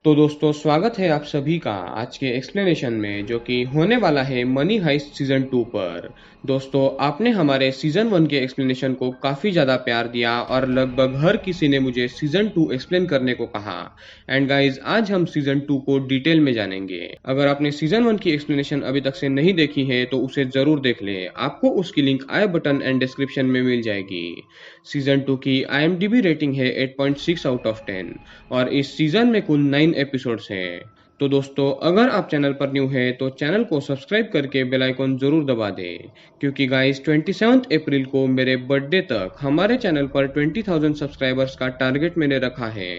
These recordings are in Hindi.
तो दोस्तों स्वागत है आप सभी का आज के एक्सप्लेनेशन में जो कि होने वाला है मनी हाइस्ट सीजन 2 पर। दोस्तों आपने हमारे सीजन 1 के एक्सप्लेनेशन को काफ़ी ज़्यादा प्यार दिया और लगभग हर किसी ने मुझे सीजन 2 एक्सप्लेन करने को कहा। एंड गाइज आज हम सीजन 2 को डिटेल में जानेंगे। अगर आपने सीजन 1 की एक्सप्लेनेशन अभी तक से नहीं देखी है तो उसे ज़रूर देख लें, आपको उसकी link I button and description में मिल जाएगी। सीजन 2 की IMDb रेटिंग है 8.6 आउट ऑफ 10 और इस सीजन में कुल 9 एपिसोड्स हैं। तो दोस्तों अगर आप चैनल पर न्यू हैं तो चैनल को सब्सक्राइब करके बेल आइकन जरूर दबा दें, क्योंकि गाइस 27 अप्रैल को मेरे बर्थडे तक हमारे चैनल पर 20,000 सब्सक्राइबर्स का टारगेट मैंने रखा है।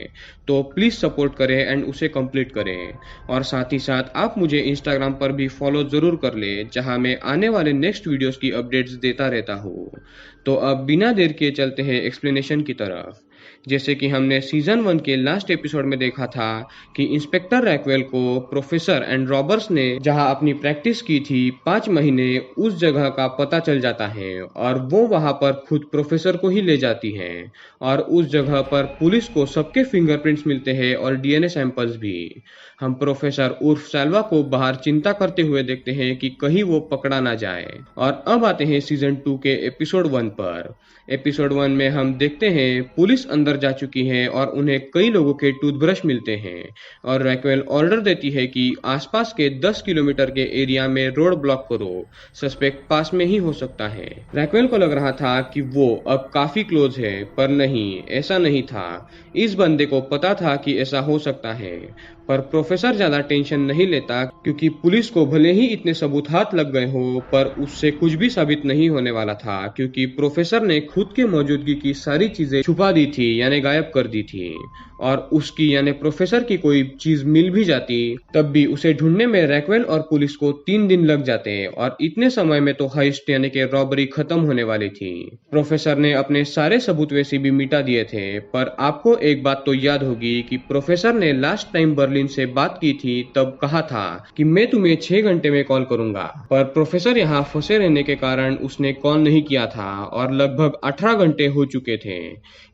तो प्लीज़ सपोर्ट करें एंड उसे कंप्लीट करें। और साथ ही साथ आप मुझे इंस्टाग्राम पर भी फॉलो ज़रूर कर लें, जहां मैं आने वाले नेक्स्ट वीडियोस की अपडेट्स देता रहता हूँ। तो अब बिना देर किए चलते हैं एक्सप्लेनेशन की तरफ। जैसे कि हमने सीजन 1 के लास्ट एपिसोड में देखा था कि इंस्पेक्टर रैकवेल को प्रोफेसर एंड रॉबर्ट्स ने जहां अपनी प्रैक्टिस की थी 5 महीने उस जगह का पता चल जाता है और वो वहां पर खुद प्रोफेसर को ही ले जाती है। और उस जगह पर पुलिस को सबके फिंगरप्रिंट्स मिलते हैं और DNA सैंपल्स भी। हम प्रोफेसर उर्फ सैल्वा को बाहर चिंता करते हुए देखते हैं कि कहीं वो पकड़ा ना जाए। और अब आते हैं सीजन 2 के एपिसोड 1 पर। एपिसोड 1 में हम देखते हैं पुलिस अंदर जा चुकी है और उन्हें कई लोगों के टूथब्रश मिलते हैं और रैक्वेल ऑर्डर देती है कि आसपास के 10 किलोमीटर के एरिया में रोड ब्लॉक करो, सस्पेक्ट पास में ही हो सकता है। रैक्वेल को लग रहा था कि वो अब काफी क्लोज है, पर नहीं, ऐसा नहीं था। इस बंदे को पता था कि ऐसा हो सकता है, पर प्रोफेसर ज्यादा टेंशन नहीं लेता, क्योंकि पुलिस को भले ही इतने सबूत हाथ लग गए हो पर उससे कुछ भी साबित नहीं होने वाला था, क्योंकि प्रोफेसर ने खुद के मौजूदगी की सारी चीजें छुपा दी थी यानी गायब कर दी थी। और उसकी यानी प्रोफेसर की कोई चीज मिल भी जाती तब भी उसे ढूंढने में रैक्वेल और पुलिस को 3 दिन लग जाते और इतने समय में तो हाइस्ट यानी कि रॉबरी खत्म होने वाली थी। प्रोफेसर ने अपने सारे सबूत वैसे भी मिटा दिए थे, पर आपको एक बात तो याद होगी कि प्रोफेसर ने लास्ट टाइम बर्लिन से बात की थी तब कहा था कि मैं तुम्हें 6 घंटे में कॉल करूंगा, पर प्रोफेसर यहाँ फंसे रहने के कारण उसने कॉल नहीं किया था और लगभग 18 घंटे हो चुके थे।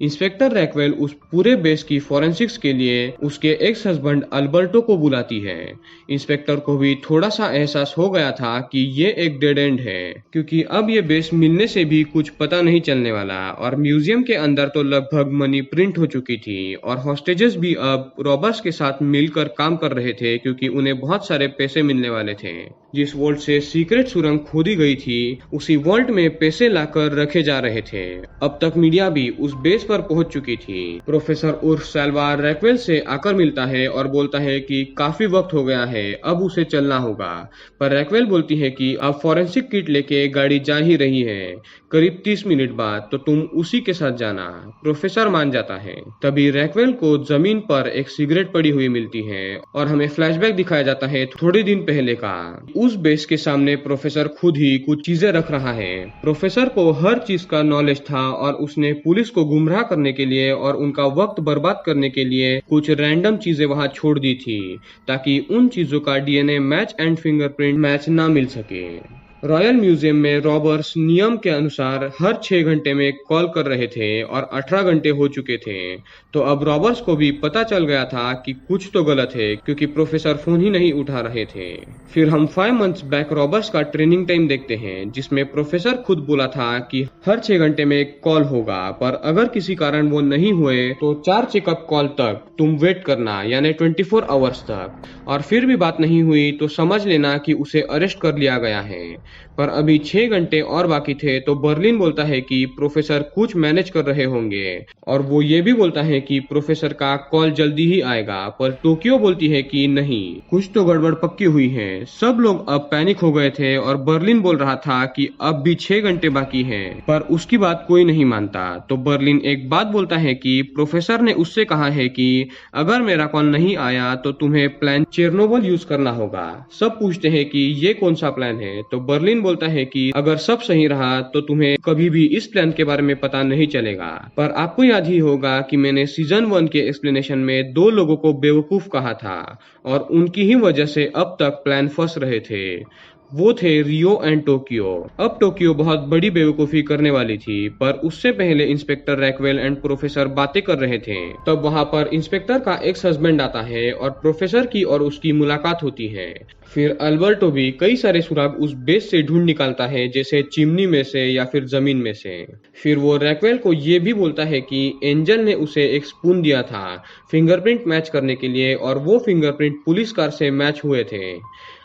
इंस्पेक्टर रैक्वेल उस पूरे बेस की फॉरेंसिक्स के लिए उसके एक्स हस्बैंड अल्बर्टो को बुलाती है। इंस्पेक्टर को भी थोड़ा सा एहसास हो गया था कि ये एक डेड एंड है, क्योंकि अब ये बेस मिलने से भी कुछ पता नहीं चलने वाला और म्यूजियम के अंदर तो लगभग मनी प्रिंट हो चुकी थी और हॉस्टेजेस भी अब रॉबर्ट्स के साथ मिलकर काम कर रहे थे, क्योंकि उन्हें बहुत सारे पैसे मिलने वाले थे। जिस वॉल्ट से सीक्रेट सुरंग खोदी गई थी उसी वॉल्ट में पैसे लाकर रखे जा रहे थे। अब तक मीडिया भी उस बेस पर पहुंच चुकी थी। प्रोफेसर उर्फ सैल्वा रैक्वेल से आकर मिलता है और बोलता है कि काफी वक्त हो गया है, अब उसे चलना होगा। पर रैक्वेल बोलती है कि अब फॉरेंसिक किट लेके गाड़ी जा ही रही है, करीब 30 मिनट बाद, तो तुम उसी के साथ जाना। प्रोफेसर मान जाता है। तभी रैक्वेल को जमीन पर एक सिगरेट पड़ी हुई मिलती है और हमें फ्लैशबैक दिखाया जाता है थोड़े दिन पहले का। उस बेस के सामने प्रोफेसर खुद ही कुछ चीजें रख रहा है। प्रोफेसर को हर चीज का नॉलेज था और उसने पुलिस को गुमराह करने के लिए और उनका वक्त बर्बाद करने के लिए कुछ रैंडम चीजें वहां छोड़ दी थी, ताकि उन चीजों का DNA match and fingerprint match ना मिल सके। रॉयल म्यूजियम में रॉबर्ट्स नियम के अनुसार हर 6 घंटे में कॉल कर रहे थे और 18 घंटे हो चुके थे। तो अब रॉबर्ट्स को भी पता चल गया था कि कुछ तो गलत है, क्योंकि प्रोफेसर फोन ही नहीं उठा रहे थे। फिर हम 5 मंथ्स बैक रॉबर्ट्स का ट्रेनिंग टाइम देखते हैं, जिसमें प्रोफेसर खुद बोला था कि हर 6 घंटे में कॉल होगा, पर अगर किसी कारण वो नहीं हुए तो 4 चेकअप कॉल तक तुम वेट करना, यानी 24 आवर्स तक। और फिर भी बात नहीं हुई तो समझ लेना कि उसे अरेस्ट कर लिया गया है। पर अभी 6 घंटे और बाकी थे तो बर्लिन बोलता है कि प्रोफेसर कुछ मैनेज कर रहे होंगे और वो ये भी बोलता है कि प्रोफेसर का कॉल जल्दी ही आएगा। पर टोक्यो बोलती है कि नहीं, कुछ तो गड़बड़ पक्की हुई है। सब लोग अब पैनिक हो गए थे और बर्लिन बोल रहा था कि अब भी 6 घंटे बाकी है, पर उसकी बात कोई नहीं मानता। तो बर्लिन एक बात बोलता है कि प्रोफेसर ने उससे कहा है कि अगर मेरा कॉल नहीं आया तो तुम्हें प्लान चेरनोबिल यूज करना होगा। सब पूछते हैं कि ये कौन सा प्लान है, तो बर्लिन बोलता है कि अगर सब सही रहा तो तुम्हें कभी भी इस प्लान के बारे में पता नहीं चलेगा। पर आपको याद ही होगा कि मैंने सीजन 1 के एक्सप्लेनेशन में 2 लोगों को बेवकूफ कहा था और उनकी ही वजह से अब तक प्लान फंस रहे थे। वो थे रियो एंड टोक्यो। अब टोक्यो बहुत बड़ी बेवकूफी करने वाली थी, पर उससे पहले इंस्पेक्टर रैक्वेल एंड प्रोफेसर बातें कर रहे थे। तब वहां पर इंस्पेक्टर का एक्स हस्बैंड आता है और प्रोफेसर की और उसकी मुलाकात होती है। फिर अल्बर्टो भी कई सारे सुराग उस बेस से ढूंढ निकालता है, जैसे चिमनी में से या फिर जमीन में से। फिर वो रैक्वेल को ये भी बोलता है कि एंजल ने उसे एक स्पून दिया था फिंगरप्रिंट मैच करने के लिए, और वो फिंगरप्रिंट पुलिस कार से मैच हुए थे।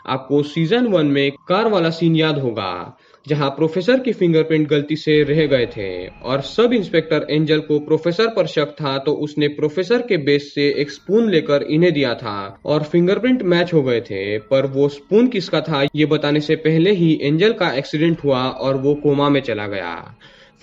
आपको सीजन 1 में कार वाला सीन याद होगा, जहां प्रोफेसर की फिंगरप्रिंट गलती से रह गए थे और सब इंस्पेक्टर एंजल को प्रोफेसर पर शक था, तो उसने प्रोफेसर के बेस से एक स्पून लेकर इन्हें दिया था और फिंगरप्रिंट मैच हो गए थे। पर वो स्पून किसका था ये बताने से पहले ही एंजल का एक्सीडेंट हुआ और वो कोमा में चला गया।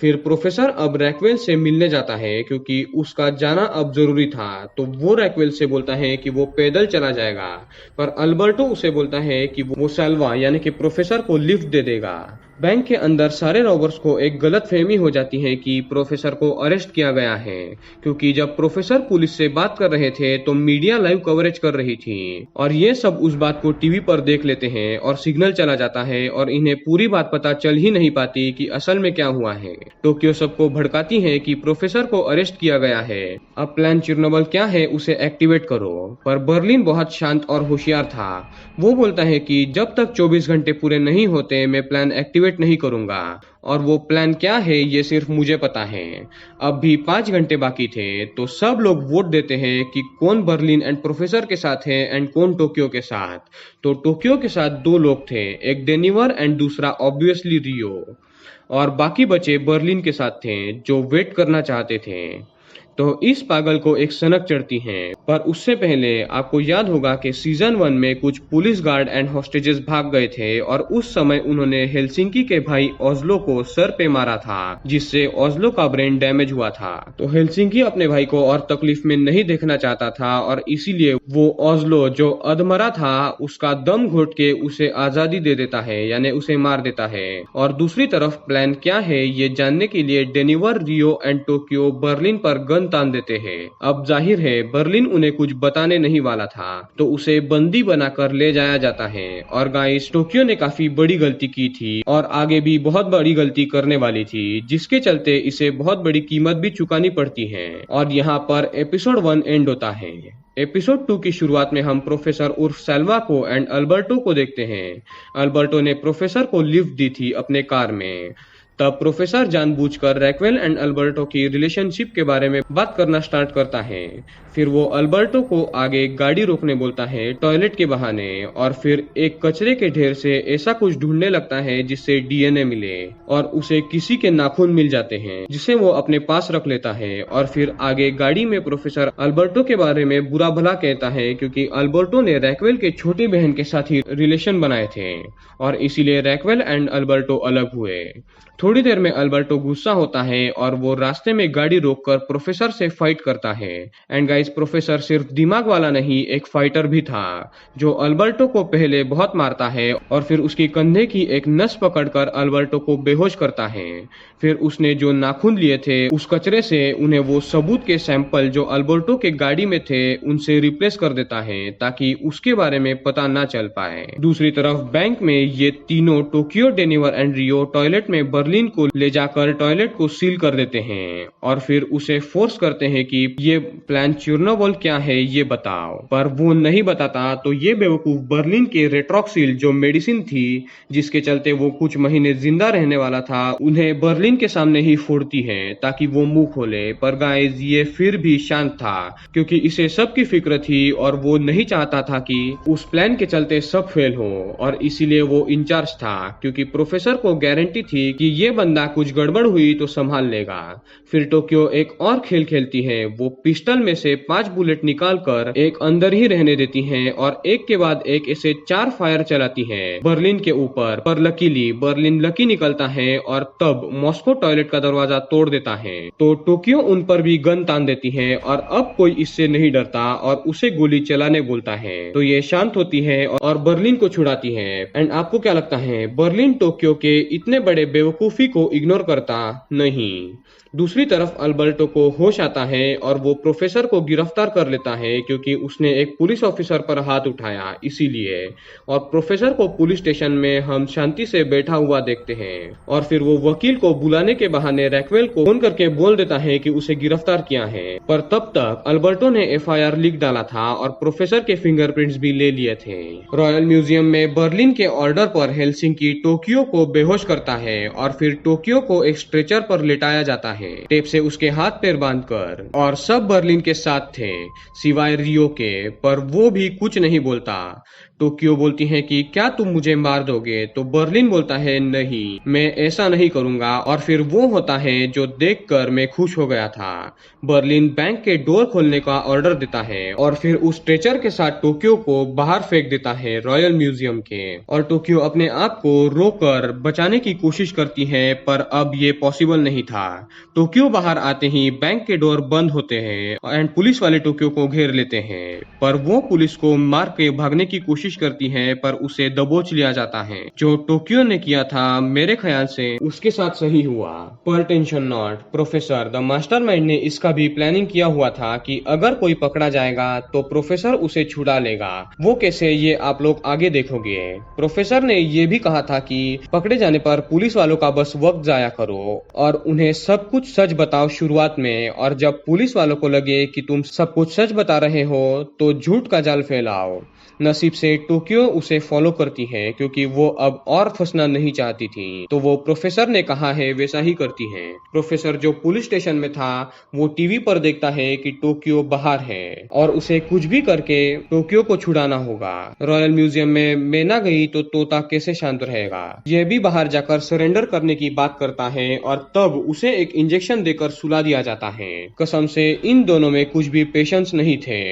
फिर प्रोफेसर अब रैक्वेल से मिलने जाता है क्योंकि उसका जाना अब जरूरी था, तो वो रैक्वेल से बोलता है कि वो पैदल चला जाएगा, पर अल्बर्टो उसे बोलता है कि वो सैल्वा यानी कि प्रोफेसर को लिफ्ट दे देगा। बैंक के अंदर सारे रॉबर्स को एक गलत फहमी हो जाती है कि प्रोफेसर को अरेस्ट किया गया है, क्योंकि जब प्रोफेसर पुलिस से बात कर रहे थे तो मीडिया लाइव कवरेज कर रही थी और ये सब उस बात को टीवी पर देख लेते हैं और सिग्नल चला जाता है और इन्हें पूरी बात पता चल ही नहीं पाती कि असल में क्या हुआ है। टोक्यो सबको भड़काती है कि प्रोफेसर को अरेस्ट किया गया है, अब प्लान चिरनोबल क्या है उसे एक्टिवेट करो। पर बर्लिन बहुत शांत और होशियार था। वो बोलता है कि जब तक 24 घंटे पूरे नहीं होते मैं प्लान एक्टिवेट नहीं करूंगा, और वो प्लान क्या है ये सिर्फ मुझे पता है। अब भी 5 घंटे बाकी थे, तो सब लोग वोट देते हैं कि कौन बर्लिन एंड प्रोफेसर के साथ है एंड कौन टोक्यो के साथ। तो टोक्यो के साथ 2 लोग थे, एक डेनिवर एंड दूसरा ऑब्वियसली रियो, और बाकी बचे बर्लिन के साथ थे जो वेट करना चाहते थे। तो इस पागल को एक सनक चढ़ती है, पर उससे पहले आपको याद होगा कि सीजन 1 में कुछ पुलिस गार्ड एंड हॉस्टेजेस भाग गए थे और उस समय उन्होंने हेलसिंकी के भाई ओज़लो को सर पे मारा था, जिससे ओज़लो का ब्रेन डैमेज हुआ था। तो हेलसिंकी अपने भाई को और तकलीफ में नहीं देखना चाहता था और इसीलिए वो ओज़लो जो अधमरा था उसका दम घोट के उसे आजादी दे देता है, यानी उसे मार देता है। और दूसरी तरफ प्लान क्या है ये जानने के लिए डेनिवर, रियो एंड टोक्यो बर्लिन पर गन तान देते हैं। अब जाहिर है बर्लिन उन्हें कुछ बताने नहीं वाला था, तो उसे बंदी बनाकर ले जाया जाता है। और गाइस, टोक्यो ने काफी बड़ी गलती की थी और आगे भी बहुत बड़ी गलती करने वाली थी, जिसके चलते इसे बहुत बड़ी कीमत भी चुकानी पड़ती है। और यहाँ पर एपिसोड 1 एंड होता है। एपिसोड 2 की शुरुआत में हम प्रोफेसर उर्फ सैल्वा को एंड अल्बर्टो को देखते हैं। अल्बर्टो ने प्रोफेसर को लिफ्ट दी थी अपने कार में। तब प्रोफेसर जानबूझकर रैक्वेल एंड अल्बर्टो की रिलेशनशिप के बारे में बात करना स्टार्ट करता है। फिर वो अल्बर्टो को आगे गाड़ी रोकने बोलता है टॉयलेट के बहाने, और फिर एक कचरे के ढेर से ऐसा कुछ ढूंढने लगता है जिससे डीएनए मिले, और उसे किसी के नाखून मिल जाते हैं जिसे वो अपने पास रख लेता है। और फिर आगे गाड़ी में प्रोफेसर अल्बर्टो के बारे में बुरा भला कहता है, क्योंकि अल्बर्टो ने रैक्वेल के छोटी बहन के साथ ही रिलेशन बनाए थे और इसीलिए रैक्वेल एंड अल्बर्टो अलग हुए। थोड़ी देर में अल्बर्टो गुस्सा होता है और वो रास्ते में गाड़ी रोककर प्रोफेसर से फाइट करता है। एंड गाइस, प्रोफेसर सिर्फ दिमाग वाला नहीं, एक फाइटर भी था, जो अल्बर्टो को पहले बहुत मारता है और फिर उसकी कंधे की एक नस पकड़कर अल्बर्टो को बेहोश करता है। फिर उसने जो नाखून लिए थे उस कचरे से उन्हें वो सबूत के सैंपल जो अल्बर्टो के गाड़ी में थे उनसे रिप्लेस कर देता है, ताकि उसके बारे में पता ना चल पाए। दूसरी तरफ बैंक में ये तीनों टोक्यो, डेनिवर एंड रियो टॉयलेट में बर्लिन को ले जाकर टॉयलेट को सील कर देते हैं और फिर उसे फोर्स करते हैं कि ये प्लान चिरनोबल क्या है ये बताओ। पर वो नहीं बताता, तो ये बेवकूफ बर्लिन के रेट्रॉक्सिल जो मेडिसिन थी जिसके चलते वो कुछ महीने जिंदा रहने वाला था, उन्हें बर्लिन के सामने ही फोड़ती है ताकि वो मुंह खोले। पर गाइस, ये फिर भी शांत था क्योंकि इसे सबकी फिक्र थी और वो नहीं चाहता था कि उस प्लान के चलते सब फेल हो, और इसीलिए वो इंचार्ज था क्योंकि प्रोफेसर को गारंटी थी कि ये बंदा कुछ गड़बड़ हुई तो संभाल लेगा। फिर टोक्यो एक और खेल खेलती है, वो पिस्टल में से 5 बुलेट निकालकर एक अंदर ही रहने देती है और एक के बाद एक ऐसे 4 फायर चलाती है बर्लिन के ऊपर। पर लकीली बर्लिन लकी निकलता है और तब मॉस्को टॉयलेट का दरवाजा तोड़ देता है, तो टोक्यो उन पर भी गन तान देती है और अब कोई इससे नहीं डरता और उसे गोली चलाने बोलता है। तो ये शांत होती है और बर्लिन को छुड़ाती है। एंड आपको क्या लगता है, बर्लिन टोक्यो के इतने बड़े बेवकूफ बेवकूफ़ी को इग्नोर करता नहीं। दूसरी तरफ अल्बर्टो को होश आता है और वो प्रोफेसर को गिरफ्तार कर लेता है क्योंकि उसने एक पुलिस ऑफिसर पर हाथ उठाया इसीलिए। और प्रोफेसर को पुलिस स्टेशन में हम शांति से बैठा हुआ देखते हैं और फिर वो वकील को बुलाने के बहाने रैक्वेल को फोन करके बोल देता है कि उसे गिरफ्तार किया है। पर तब तक अल्बर्टो ने एफआईआर लिख डाला था और प्रोफेसर के फिंगरप्रिंट्स भी ले लिए थे। रॉयल म्यूजियम में बर्लिन के ऑर्डर पर हेलसिंकी टोक्यो को बेहोश करता है और फिर टोक्यो को एक स्ट्रेचर पर लेटाया जाता है टेप से उसके हाथ पैर बांधकर। और सब बर्लिन के साथ थे सिवाय रियो के, पर वो भी कुछ नहीं बोलता। टोक्यो बोलती है कि क्या तुम मुझे मार दोगे, तो बर्लिन बोलता है नहीं, मैं ऐसा नहीं करूंगा। और फिर वो होता है जो देखकर मैं खुश हो गया था। बर्लिन बैंक के डोर खोलने का ऑर्डर देता है और फिर उस स्ट्रेचर के साथ टोक्यो को बाहर फेंक देता है रॉयल म्यूजियम के। और टोक्यो अपने आप को रोककर बचाने की कोशिश करती है, पर अब ये पॉसिबल नहीं था। टोक्यो बाहर आते ही बैंक के डोर बंद होते हैं एंड पुलिस वाले टोक्यो को घेर लेते हैं, पर वो पुलिस को मार के भागने की कोशिश करती है, पर उसे दबोच लिया जाता है। जो टोक्यो ने किया था मेरे ख्याल से उसके साथ सही हुआ। पर tension not, professor the mastermind ने इसका भी प्लानिंग किया हुआ था कि अगर कोई पकड़ा जाएगा तो प्रोफेसर उसे छुड़ा लेगा। वो कैसे, ये आप लोग आगे देखोगे। प्रोफेसर ने ये भी कहा था कि पकड़े जाने पर पुलिस वालों का बस वक्त जाया करो और उन्हें सब कुछ सच बताओ शुरुआत में, और जब पुलिस वालों को लगे कि तुम सब कुछ सच बता रहे हो तो झूठ का जाल फैलाओ। नसीब से टोक्यो उसे फॉलो करती है क्योंकि वो अब और फंसना नहीं चाहती थी, तो वो प्रोफेसर ने कहा है वैसा ही करती है। प्रोफेसर जो पुलिस स्टेशन में था वो टीवी पर देखता है कि टोक्यो बाहर है और उसे कुछ भी करके टोक्यो को छुड़ाना होगा। रॉयल म्यूजियम में मैं ना गई तो तोता कैसे शांत रहेगा, यह भी बाहर जाकर सरेंडर करने की बात करता है और तब उसे एक इंजेक्शन देकर सुला दिया जाता है। कसम से इन दोनों में कुछ भी पेशेंस नहीं थे।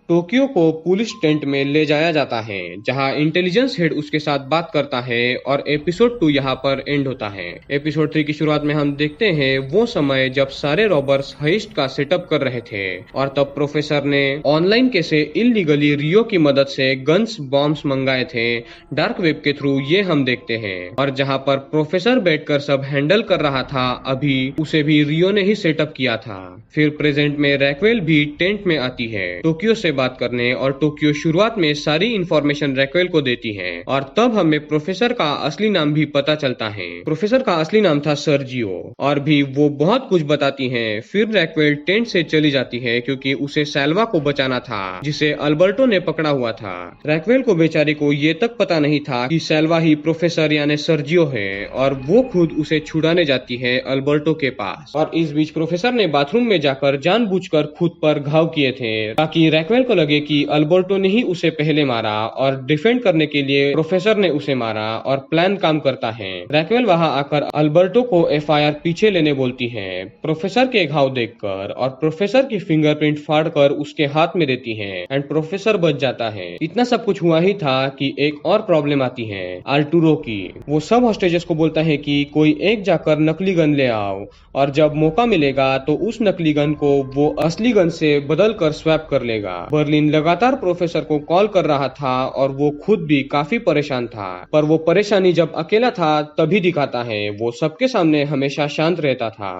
टोक्यो को पुलिस टेंट में ले जाया जाता है जहां इंटेलिजेंस हेड उसके साथ बात करता है और एपिसोड 2 यहाँ पर एंड होता है। एपिसोड 3 की शुरुआत में हम देखते हैं वो समय जब सारे रॉबर्स हाइस्ट का सेटअप कर रहे थे और तब प्रोफेसर ने ऑनलाइन कैसे इलीगली रियो की मदद से गन्स बॉम्ब्स मंगाए थे डार्क वेब के थ्रू, ये हम देखते हैं। और जहाँ पर प्रोफेसर बैठकर सब हैंडल कर रहा था अभी उसे भी रियो ने ही सेटअप किया था। फिर प्रेजेंट में रैक्वेल भी टेंट में आती है टोक्यो से बात करने और टोक्यो शुरुआत में सारी इंफॉर्मेशन रैक्वेल को देती है और तब हमें प्रोफेसर का असली नाम भी पता चलता है। प्रोफेसर का असली नाम था सर्जियो और भी वो बहुत कुछ बताती है। फिर रैक्वेल टेंट से चली जाती है क्योंकि उसे सैल्वा को बचाना था जिसे अल्बर्टो ने पकड़ा हुआ था। रैक्वेल को बेचारी को ये तक पता नहीं था कि सैल्वा ही प्रोफेसर यानी सर्जियो है और वो खुद उसे छुड़ाने जाती है अल्बर्टो के पास। और इस बीच प्रोफेसर ने बाथरूम में जाकर जानबूझकर खुद पर घाव किए थे ताकि रैक्वेल को लगे कि अल्बर्टो ने ही उसे पहले मारा और डिफेंड करने के लिए प्रोफेसर ने उसे मारा और प्लान काम करता है। रैक्वेल वहां आकर अल्बर्टो को एफआईआर पीछे लेने बोलती है प्रोफेसर के घाव देखकर और प्रोफेसर की फिंगरप्रिंट फाड़कर उसके हाथ में देती है एंड प्रोफेसर बच जाता है। इतना सब कुछ हुआ ही था कि एक और प्रॉब्लम आती है आर्टुरो की। वो सब हॉस्टेजेस को बोलता है कि कोई एक जाकर नकली गन ले आओ और जब मौका मिलेगा तो उस नकली गन को वो असली गन से बदल कर स्वैप कर लेगा। बर्लिन लगातार प्रोफेसर को कॉल कर रहा था और वो खुद भी काफी परेशान था, पर वो परेशानी जब अकेला था तभी दिखाता है। वो सबके सामने हमेशा शांत रहता था।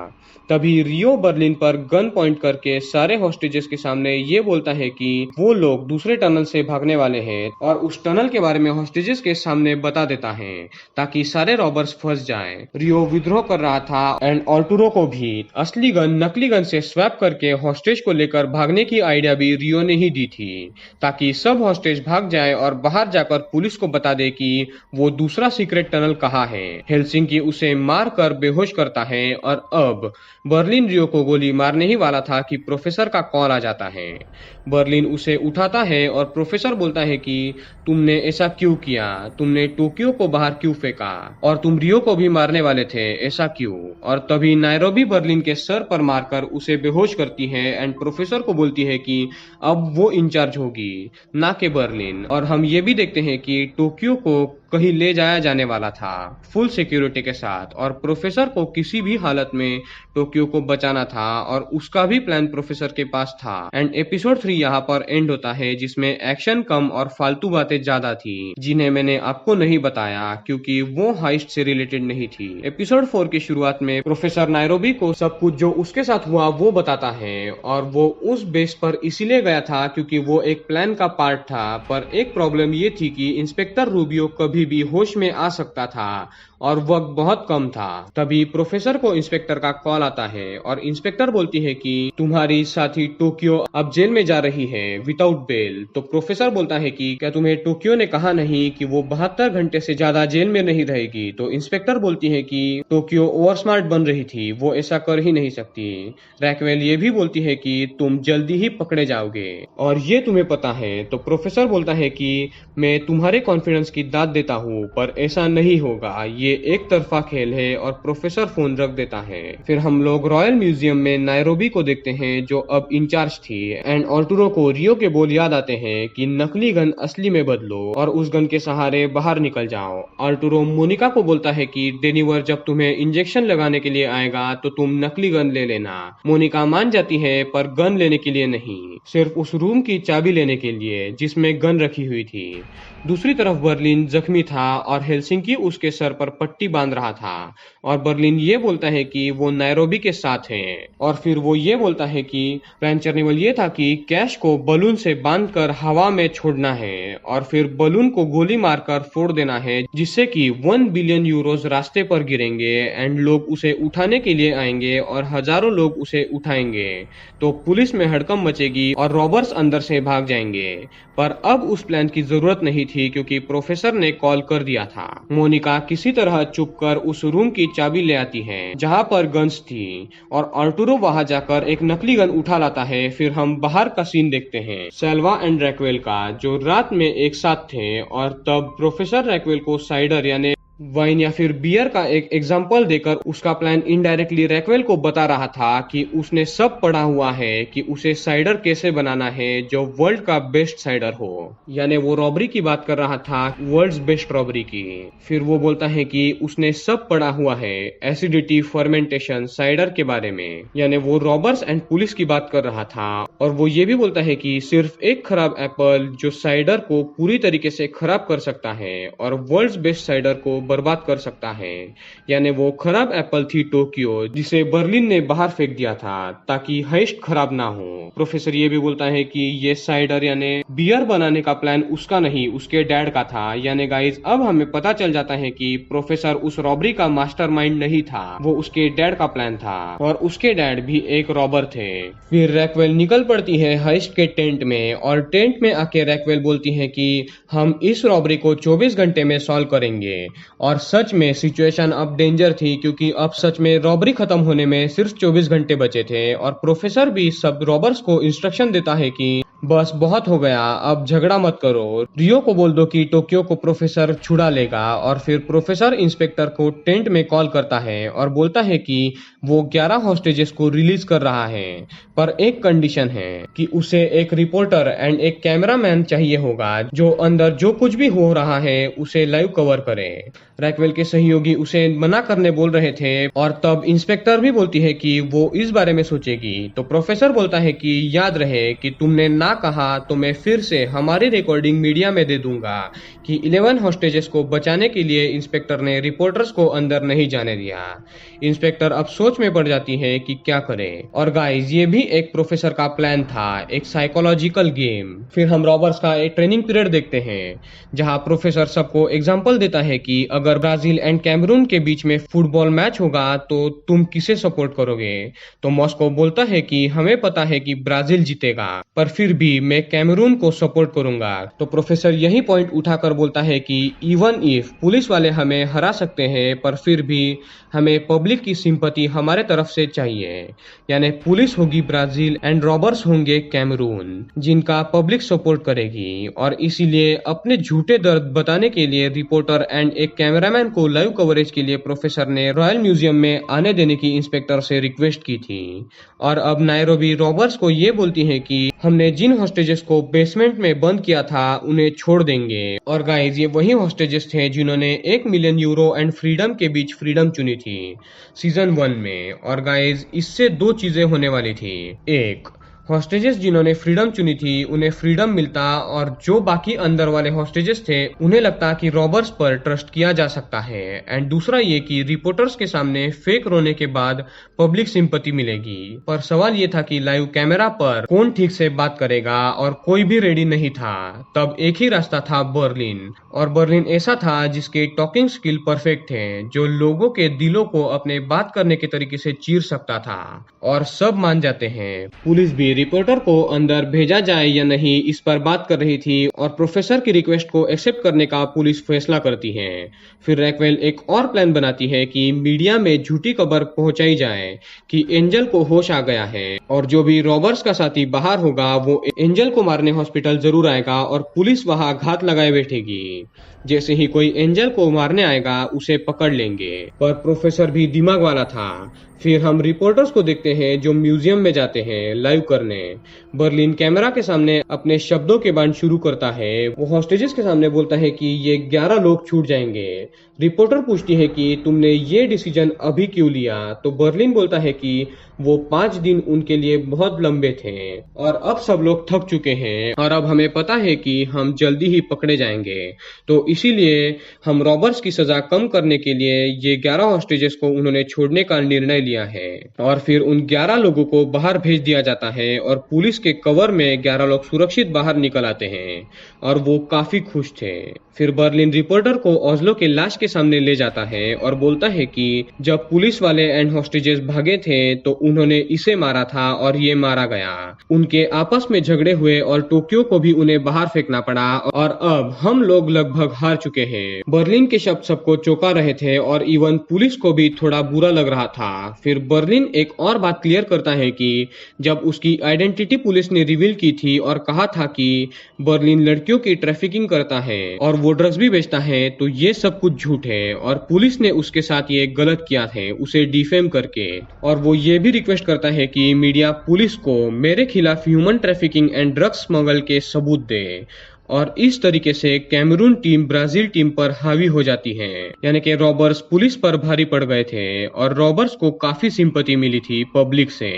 तभी रियो बर्लिन पर गन पॉइंट करके सारे हॉस्टेजेस के सामने ये बोलता है कि वो लोग दूसरे टनल से भागने वाले हैं और उस टनल के बारे में हॉस्टेजेस के सामने बता देता है ताकि सारे रॉबर्स फंस जाएं। रियो विद्रोह कर रहा था एंड आर्टुरो को भी असली गन नकली गन से स्वैप करके हॉस्टेज को लेकर भागने की आइडिया भी रियो ने ही दी थी ताकि सब हॉस्टेज भाग जाए और बाहर जाकर पुलिस को बता दे कि वो दूसरा सीक्रेट टनल कहाँ है। हेलसिंकी उसे मार कर बेहोश करता है और अब बर्लिन रियो को गोली मारने ही वाला था कि प्रोफेसर का कॉल आ जाता है। बर्लिन उसे उठाता है और प्रोफेसर बोलता है कि तुमने ऐसा क्यों किया, तुमने टोक्यो को बाहर क्यों फेंका और तुम रियो को भी मारने वाले थे, ऐसा क्यों। और तभी नायरोबी बर्लिन के सर पर मारकर उसे बेहोश करती है एंड प्रोफेसर को बोलती है कि अब वो इंचार्ज होगी ना कि बर्लिन। और हम ये भी देखते हैं कि टोक्यो को कहीं ले जाया जाने वाला था फुल सिक्योरिटी के साथ, और प्रोफेसर को किसी भी हालत में टोक्यो को बचाना था और उसका भी प्लान प्रोफेसर के पास था। एंड एपिसोड 3 यहाँ पर एंड होता है, जिसमें एक्शन कम और फालतू बातें ज्यादा थी जिन्हें मैंने आपको नहीं बताया क्योंकि वो हाइस्ट से रिलेटेड नहीं थी। एपिसोड 4 की शुरुआत में प्रोफेसर नायरोबी को सब कुछ जो उसके साथ हुआ वो बताता है, और वो उस बेस पर इसीलिए गया था क्योंकि वो एक प्लान का पार्ट था। पर एक प्रॉब्लम ये थी कि इंस्पेक्टर रूबियो कभी भी होश में आ सकता था और वक्त बहुत कम था। तभी प्रोफेसर को इंस्पेक्टर का कॉल आता है और इंस्पेक्टर बोलती है कि तुम्हारी साथी टोक्यो अब जेल में जा रही है विदाउट बेल। तो प्रोफेसर बोलता है कि क्या तुम्हें टोक्यो ने कहा नहीं कि वो 72 घंटे से ज्यादा जेल में नहीं रहेगी। तो इंस्पेक्टर बोलती है कि टोक्यो ओवर स्मार्ट बन रही थी, वो ऐसा कर ही नहीं सकती। रैक्वेल ये भी बोलती है कि तुम जल्दी ही पकड़े जाओगे और ये तुम्हें पता है। तो प्रोफेसर बोलता है कि मैं तुम्हारे कॉन्फिडेंस की दाद देता हूँ पर ऐसा नहीं होगा, ये एक तरफा खेल है। और प्रोफेसर फोन रख देता है। फिर हम लोग रॉयल म्यूजियम में नायरोबी को देखते हैं जो अब इंचार्ज थी, एंड आर्टुरो को रियो के बोल याद आते हैं कि नकली गन असली में बदलो और उस गन के सहारे बाहर निकल जाओ। आर्टुरो मोनिका को बोलता है कि डेनिवर जब तुम्हें इंजेक्शन लगाने के लिए आएगा तो तुम नकली गन ले लेना। मोनिका मान जाती है पर गन लेने के लिए नहीं, सिर्फ उस रूम की चाबी लेने के लिए जिसमें गन रखी हुई थी। दूसरी तरफ बर्लिन जख्मी था और हेलसिंकी उसके सर पर पट्टी बांध रहा था, और बर्लिन ये बोलता है कि वो नायरोबी के साथ है। और फिर वो ये बोलता है कि प्लान चर्निवल ये था कि कैश को बलून से बांधकर हवा में छोड़ना है और फिर बलून को गोली मारकर फोड़ देना है, जिससे कि 1 बिलियन यूरोज रास्ते पर गिरेंगे एंड लोग उसे उठाने के लिए आएंगे और हजारों लोग उसे उठाएंगे। तो पुलिस में हड़कंप मचेगी और रॉबर्स अंदर से भाग जाएंगे। पर अब उस प्लान की जरूरत नहीं थी क्योंकि प्रोफेसर ने कॉल कर दिया था। मोनिका किसी तरह चुप कर उस रूम की चाबी ले आती है जहां पर गन्स थी, और आर्टुरो वहां जाकर एक नकली गन उठा लाता है। फिर हम बाहर का सीन देखते हैं सेल्वा एंड रैक्वेल का, जो रात में एक साथ थे, और तब प्रोफेसर रैक्वेल को साइडर यानी वाइन या फिर बियर का एक एग्जाम्पल देकर उसका प्लान इनडायरेक्टली रैक्वेल को बता रहा था कि उसने सब पढ़ा हुआ है कि उसे साइडर कैसे बनाना है जो वर्ल्ड का बेस्ट साइडर हो। यानी वो रॉबरी की बात कर रहा था, वर्ल्ड्स बेस्ट रॉबरी की। फिर वो बोलता है कि उसने सब पढ़ा हुआ है एसिडिटी, फर्मेंटेशन, साइडर के बारे में। यानी वो रॉबर्स एंड पुलिस की बात कर रहा था। और वो ये भी बोलता है कि सिर्फ एक खराब एप्पल जो साइडर को पूरी तरीके से खराब कर सकता है और वर्ल्ड्स बेस्ट साइडर को बर्बाद कर सकता है। यानी वो खराब एप्पल थी टोक्यो, जिसे बर्लिन ने बाहर फेंक दिया था ताकि हेस्ट खराब ना हो। प्रोफेसर ये भी बोलता है कि ये साइडर यानी बियर बनाने का प्लान उसका नहीं, उसके डैड का था। यानी गाइज अब हमें पता चल जाता है कि प्रोफेसर उस रॉबरी का मास्टरमाइंड नहीं था, वो उसके डैड का प्लान था, और उसके डैड भी एक रॉबर थे। फिर रैक्वेल निकल पड़ती है हेस्ट के टेंट में, और टेंट में आके रैक्वेल बोलती है कि हम इस रॉबरी को 24 घंटे में सॉल्व करेंगे। और सच में सिचुएशन अब डेंजर थी क्योंकि अब सच में रॉबरी खत्म होने में सिर्फ 24 घंटे बचे थे, और प्रोफेसर भी सब रॉबर्स को इंस्ट्रक्शन देता है कि बस बहुत हो गया, अब झगड़ा मत करो। रियो को बोल दो कि टोक्यो को प्रोफेसर छुड़ा लेगा। और फिर प्रोफेसर इंस्पेक्टर को टेंट में कॉल करता है और बोलता है कि वो 11 हॉस्टेजेस को रिलीज कर रहा है, पर एक कंडीशन है कि उसे एक रिपोर्टर एंड एक कैमरामैन चाहिए होगा जो अंदर जो कुछ भी हो रहा है उसे लाइव कवर करे। रैक्वेल के सहयोगी उसे मना करने बोल रहे थे, और तब इंस्पेक्टर भी बोलती है कि वो इस बारे में सोचेगी। तो प्रोफेसर बोलता है कि याद रहे कि तुमने ना कहा तो मैं फिर से हमारी रिकॉर्डिंग मीडिया में दे दूंगा कि 11 हॉस्टेजेस को बचाने के लिए इंस्पेक्टर ने रिपोर्टर्स को अंदर नहीं जाने दिया। इंस्पेक्टर अब सोच में पड़ जाती है कि क्या करे। और गाइस ये भी एक प्रोफेसर का प्लान था, एक साइकोलॉजिकल गेम। फिर हम रॉबर्स का एक ट्रेनिंग पीरियड देखते हैं जहां प्रोफेसर सबको एग्जांपल देता है कि अगर ब्राजील एंड कैमरून के बीच में फुटबॉल मैच होगा तो तुम किसे सपोर्ट करोगे। तो मॉस्को बोलता है कि हमें पता है कि ब्राजील जीतेगा, पर फिर भी मैं कैमरून को सपोर्ट करूंगा। तो प्रोफेसर यही पॉइंट उठाकर बोलता है कि इवन इफ पुलिस वाले हमें हरा सकते हैं पर फिर भी हमें पब्लिक की सिंपैथी हमारे तरफ से चाहिए। यानी पुलिस होगी ब्राजील एंड रॉबर्स होंगे कैमरून, जिनका पब्लिक सपोर्ट करेगी। और इसीलिए अपने झूठे दर्द बताने के लिए रिपोर्टर एंड एक कैमरामैन को लाइव कवरेज के लिए प्रोफेसर ने रॉयल म्यूजियम में आने देने की इंस्पेक्टर से रिक्वेस्ट की थी। और अब नायरोबी रॉबर्स को ये बोलती है कि हमने जिन जिन हॉस्टेजेस को बेसमेंट में बंद किया था उन्हें छोड़ देंगे। और गाइज ये वही हॉस्टेजेस थे जिन्होंने 1 मिलियन यूरो एंड फ्रीडम के बीच फ्रीडम चुनी थी सीजन 1 में। और गाइज इससे दो चीजें होने वाली थी। एक, हॉस्टेजेस जिन्होंने फ्रीडम चुनी थी उन्हें फ्रीडम मिलता और जो बाकी अंदर वाले हॉस्टेजेस थे उन्हें लगता कि रॉबर्स पर ट्रस्ट किया जा सकता है। एंड दूसरा ये कि रिपोर्टर्स के सामने फेक रोने के बाद पब्लिक सिंपैथी मिलेगी। पर सवाल ये था कि लाइव कैमरा पर कौन ठीक से बात करेगा और कोई भी रेडी नहीं था। तब एक ही रास्ता था, बर्लिन। और बर्लिन ऐसा था जिसके टॉकिंग स्किल परफेक्ट थे, जो लोगों के दिलों को अपने बात करने के तरीके से चीर सकता था। और सब मान जाते हैं। पुलिस भी रिपोर्टर को अंदर भेजा जाए या नहीं इस पर बात कर रही थी और प्रोफेसर की रिक्वेस्ट को एक्सेप्ट करने का पुलिस फैसला करती है। फिर रैक्वेल एक और प्लान बनाती है कि मीडिया में झूठी खबर पहुंचाई जाए कि एंजल को होश आ गया है और जो भी रॉबर्स का साथी बाहर होगा वो एंजल को मारने हॉस्पिटल जरूर आएगा और पुलिस वहां घात लगाए बैठेगी। जैसे ही कोई एंजल को मारने आएगा उसे पकड़ लेंगे। पर प्रोफेसर भी दिमाग वाला था। फिर हम रिपोर्टर्स को देखते हैं जो म्यूजियम में जाते हैं लाइव करने। बर्लिन कैमरा के सामने अपने शब्दों के बांध शुरू करता है। वो हॉस्टेजेस के सामने बोलता है कि ये 11 लोग छूट जाएंगे। रिपोर्टर पूछती है कि तुमने ये डिसीजन अभी क्यों लिया, तो बर्लिन बोलता है कि वो 5 दिन उनके लिए बहुत लंबे थे और अब सब लोग थक चुके हैं और अब हमें पता है कि हम जल्दी ही पकड़े जाएंगे। तो इसीलिए हम रॉबर्स की सजा कम करने के लिए ये 11 हॉस्टेजेस को उन्होंने छोड़ने का निर्णय लिया है। और फिर उन 11 लोगों को बाहर भेज दिया जाता है और पुलिस के कवर में 11 लोग सुरक्षित बाहर निकल आते हैं और वो काफी खुश थे। फिर बर्लिन रिपोर्टर को ओस्लो के लाश के सामने ले जाता है और बोलता है कि जब पुलिस वाले एंड हॉस्टेजेस भागे थे तो उन्होंने इसे मारा था और ये मारा गया। उनके आपस में झगड़े हुए और टोक्यो को भी उन्हें बाहर फेंकना पड़ा और अब हम लोग लगभग हार चुके हैं। बर्लिन के शब्द सबको चौंका रहे थे और इवन पुलिस को भी थोड़ा बुरा लग रहा था। फिर बर्लिन एक और बात क्लियर करता है कि जब उसकी आइडेंटिटी पुलिस ने रिवील की थी और कहा था कि बर्लिन लड़कियों की ट्रैफिकिंग करता है और वो ड्रग्स भी बेचता है, तो ये सब कुछ झूठ है और पुलिस ने उसके साथ ये गलत किया है उसे डिफेम करके। और वो ये भी रिक्वेस्ट करता है कि मीडिया पुलिस को मेरे खिलाफ human trafficking and drugs smuggle के सबूत दे। और इस तरीके से कैमरून टीम ब्राजील टीम पर हावी हो जाती है। यानी कि रॉबर्स पुलिस पर भारी पड़ गए थे और रॉबर्स को काफी सिंपैथी मिली थी पब्लिक से।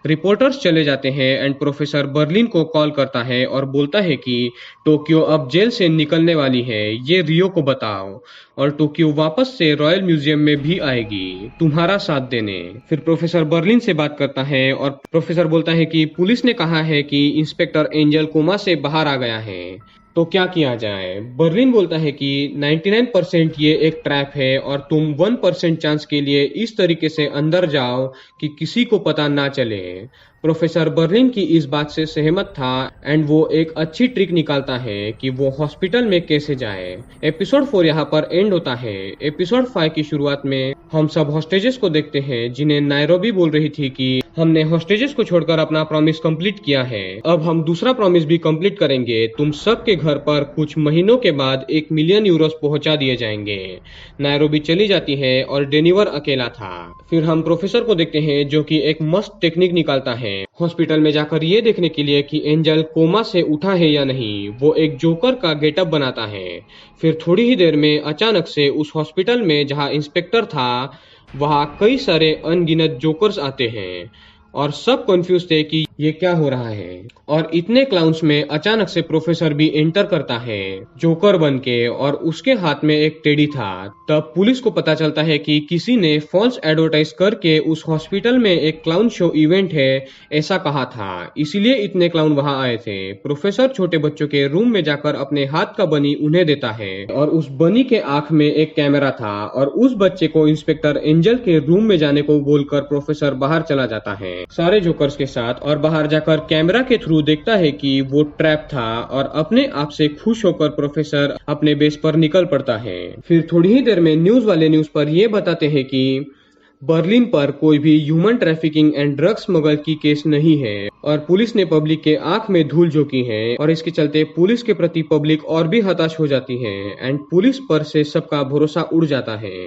रिपोर्टर्स चले जाते हैं एंड प्रोफेसर बर्लिन को कॉल करता है और बोलता है कि टोक्यो अब जेल से निकलने वाली है, ये रियो को बताओ और टोक्यो वापस से रॉयल म्यूजियम में भी आएगी तुम्हारा साथ देने। फिर प्रोफेसर बर्लिन से बात करता है और प्रोफेसर बोलता है कि पुलिस ने कहा है कि इंस्पेक्टर एंजल कोमा से बाहर आ गया है, तो क्या किया जाए। बर्लिन बोलता है कि 99% ये एक ट्रैप है और तुम 1% चांस के लिए इस तरीके से अंदर जाओ कि किसी को पता ना चले। प्रोफेसर बर्लिन की इस बात से सहमत था एंड वो एक अच्छी ट्रिक निकालता है कि वो हॉस्पिटल में कैसे जाए। एपिसोड 4 यहाँ पर एंड होता है। एपिसोड 5 की शुरुआत में हम सब हॉस्टेजेस को देखते हैं जिन्हें नायरोबी बोल रही थी कि हमने हॉस्टेजेस को छोड़कर अपना प्रॉमिस कंप्लीट किया है, अब हम दूसरा प्रॉमिस भी कंप्लीट करेंगे, तुम सबके घर पर कुछ महीनों के बाद 1 मिलियन यूरोस पहुंचा दिए जाएंगे। नायरोबी चली जाती है और डेनिवर अकेला था। फिर हम प्रोफेसर को देखते हैं जो कि एक मस्त टेक्निक निकालता है हॉस्पिटल में जाकर ये देखने के लिए कि एंजल कोमा से उठा है या नहीं। वो एक जोकर का गेटअप बनाता है। फिर थोड़ी ही देर में अचानक से उस हॉस्पिटल में जहाँ इंस्पेक्टर था वहाँ कई सारे अनगिनत जोकर्स आते हैं और सब कंफ्यूज थे कि ये क्या हो रहा है। और इतने क्लाउन्स में अचानक से प्रोफेसर भी एंटर करता है जोकर बनके और उसके हाथ में एक टेडी था। तब पुलिस को पता चलता है कि किसी ने फॉल्स एडवर्टाइज करके उस हॉस्पिटल में एक क्लाउन शो इवेंट है ऐसा कहा था, इसीलिए इतने क्लाउन वहां आए थे। प्रोफेसर छोटे बच्चों के रूम में जाकर अपने हाथ का बनी उन्हें देता है और उस बनी के आंख में एक कैमरा था और उस बच्चे को इंस्पेक्टर एंजल के रूम में जाने को बोलकर प्रोफेसर बाहर चला जाता है सारे जोकर्स के साथ और बाहर जाकर कैमरा के थ्रू देखता है कि वो ट्रैप था और अपने आप से खुश होकर प्रोफेसर अपने बेस पर निकल पड़ता है। फिर थोड़ी ही देर में न्यूज वाले न्यूज पर ये बताते हैं कि बर्लिन पर कोई भी human trafficking and drugs smuggle की केस नहीं है और पुलिस ने पब्लिक के आंख में धूल झोंकी है और इसके चलते पुलिस के प्रति पब्लिक और भी हताश हो जाती है एंड पुलिस पर से सबका भरोसा उड़ जाता है।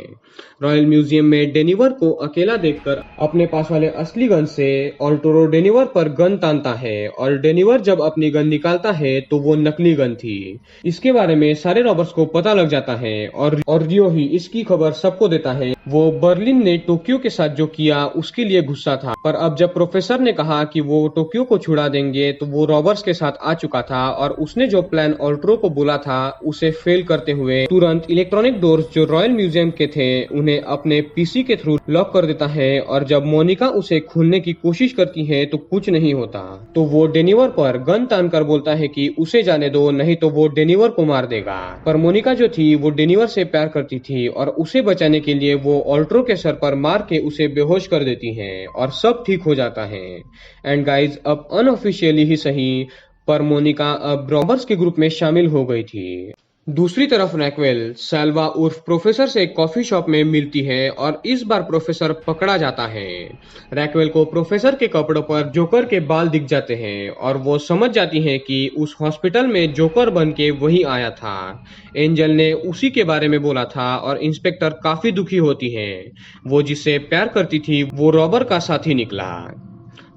रॉयल म्यूजियम में डेनिवर को अकेला देखकर अपने पास वाले असली गन से ऑल्टोरो डेनिवर पर गन तानता है और डेनिवर जब अपनी गन निकालता है तो वो नकली गन थी। इसके बारे में सारे रॉबर्स को पता लग जाता है और रियो ही इसकी खबर सबको देता है। वो बर्लिन ने टोक्यो के साथ जो किया उसके लिए गुस्सा था, पर अब जब प्रोफेसर ने कहा कि वो टोक्यो को छुड़ा देंगे तो वो रॉबर्स के साथ आ चुका था और उसने जो प्लान ऑल्ट्रो को बोला था उसे फेल करते हुए तुरंत इलेक्ट्रॉनिक डोर्स जो रॉयल म्यूजियम के थे उन्हें अपने पीसी के थ्रू लॉक कर देता है और जब मोनिका उसे खोलने की कोशिश करती है तो कुछ नहीं होता। तो वो डेनिवर पर गन तान कर बोलता है कि उसे जाने दो, नहीं तो वो डेनिवर को मार देगा। पर मोनिका जो थी वो डेनिवर से प्यार करती थी और उसे बचाने के लिए वो ऑल्ट्रो के सर पर मार के उसे बेहोश कर देती हैं और सब ठीक हो जाता है। एंड गाइज अब अनऑफिशियली ही सही पर मोनिका अब रॉबर्स के ग्रुप में शामिल हो गई थी। दूसरी तरफ रैक्वेल सैल्वा उर्फ प्रोफेसर से कॉफी शॉप में मिलती है और इस बार प्रोफेसर पकड़ा जाता है। रैक्वेल को प्रोफेसर के कपड़ों पर जोकर के बाल दिख जाते हैं और वो समझ जाती है कि उस हॉस्पिटल में जोकर बन के वही आया था। एंजल ने उसी के बारे में बोला था और इंस्पेक्टर काफी दुखी होती है। वो जिससे प्यार करती थी वो रॉबर का साथी निकला।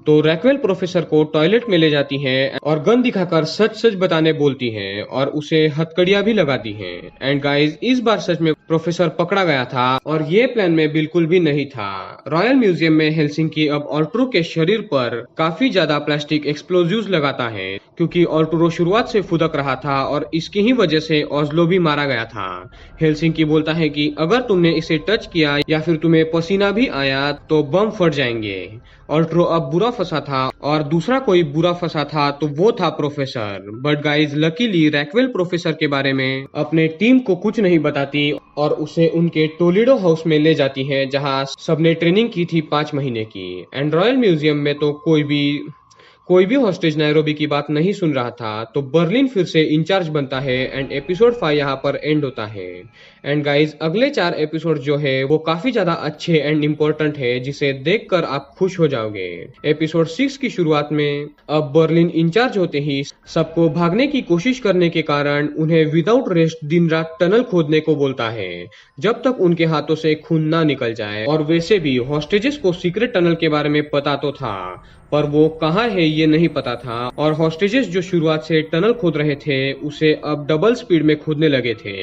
तो रैक्वेल प्रोफेसर को टॉयलेट में ले जाती है और गन दिखाकर सच सच बताने बोलती है और उसे हथकड़ियां भी लगाती है। एंड गाइस इस बार सच में प्रोफेसर पकड़ा गया था और ये प्लान में बिल्कुल भी नहीं था। रॉयल म्यूजियम में हेलसिंकी अब ऑल्ट्रो के शरीर पर काफी ज्यादा प्लास्टिक एक्सप्लोजिव्स लगाता है क्योंकि ऑल्ट्रो शुरुआत से फुदक रहा था और इसकी ही वजह से ओस्लो भी मारा गया था। हेलसिंकी बोलता है कि अगर तुमने इसे टच किया या फिर तुम्हें पसीना भी आया तो बम फट जाएंगे। ऑल्ट्रो अब बुरा फंसा था और दूसरा कोई बुरा फंसा था तो वो था professor. But guys luckily Raquel professor के बारे में अपने टीम को कुछ नहीं बताती और उसे उनके टोलेडो हाउस में ले जाती है जहां सबने ट्रेनिंग की थी 5 महीने की। एंड रॉयल म्यूजियम में तो कोई भी हॉस्टेज नैरोबी की बात नहीं सुन रहा था। तो बर्लिन फिर से इंचार्ज बनता है एंड एपिसोड 5 यहाँ पर एंड होता है। एंड गाइज अगले 4 एपिसोड जो है वो काफी ज्यादा अच्छे एंड इम्पोर्टेंट है जिसे देखकर आप खुश हो जाओगे। एपिसोड 6 की शुरुआत में अब बर्लिन इंचार्ज होते ही सबको भागने की कोशिश करने के कारण उन्हें विदाउट रेस्ट दिन रात टनल खोदने को बोलता है जब तक उनके हाथों से खून ना निकल जाए। और वैसे भी हॉस्टेजेस को सीक्रेट टनल के बारे में पता तो था पर वो कहाँ है ये नहीं पता था और हॉस्टेजेस जो शुरुआत से टनल खोद रहे थे उसे अब डबल स्पीड में खोदने लगे थे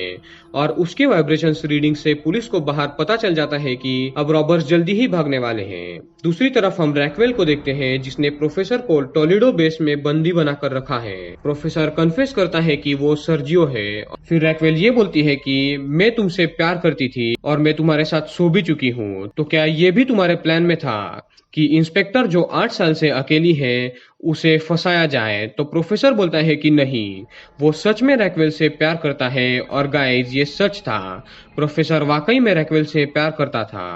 और उसके वाइब्रेशंस रीडिंग से पुलिस को बाहर पता चल जाता है कि अब रॉबर्स जल्दी ही भागने वाले हैं। दूसरी तरफ हम रैक्वेल को देखते हैं जिसने प्रोफेसर को टोलेडो बेस में बंदी बनाकर रखा है। प्रोफेसर कन्फेस करता है कि वो सर्जियो है। फिर रैक्वेल ये बोलती है कि मैं तुमसे प्यार करती थी और मैं तुम्हारे साथ सो भी चुकी हूँ, तो क्या ये भी तुम्हारे प्लान में था कि इंस्पेक्टर जो 8 साल से अकेली है उसे फंसाया जाए? तो प्रोफेसर बोलता है कि नहीं, वो सच में रैक्वेल से प्यार करता है और गाइज ये सच था। प्रोफेसर वाकई में रैक्वेल से प्यार करता था।